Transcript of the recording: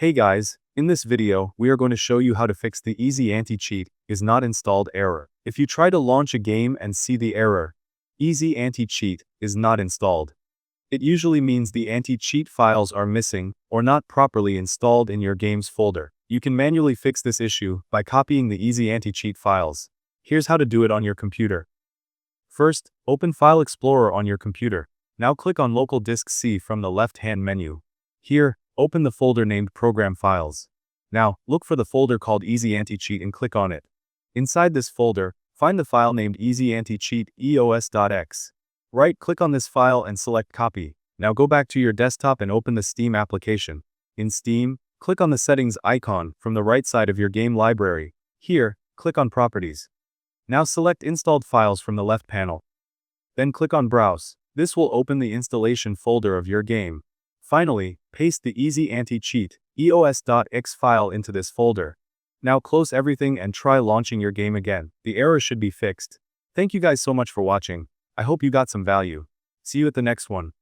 Hey guys, in this video, we are going to show you how to fix the easy anti-cheat is not installed error. If you try to launch a game and see the error, easy anti-cheat is not installed, it usually means the anti-cheat files are missing or not properly installed in your game's folder. You can manually fix this issue by copying the easy anti-cheat files. Here's how to do it on your computer. First, open File Explorer on your computer. Now click on Local Disk C from the left-hand menu. Here, open the folder named Program Files. Now, look for the folder called Easy Anti-Cheat and click on it. Inside this folder, find the file named Easy Anti-Cheat eos.x. Right-click on this file and select Copy. Now go back to your desktop and open the Steam application. In Steam, click on the Settings icon from the right side of your game library. Here, click on Properties. Now select Installed Files from the left panel. Then click on Browse. This will open the installation folder of your game. Finally, paste the Easy Anti-Cheat eos.x file into this folder. Now close everything and try launching your game again. The error should be fixed. Thank you guys so much for watching. I hope you got some value. See you at the next one.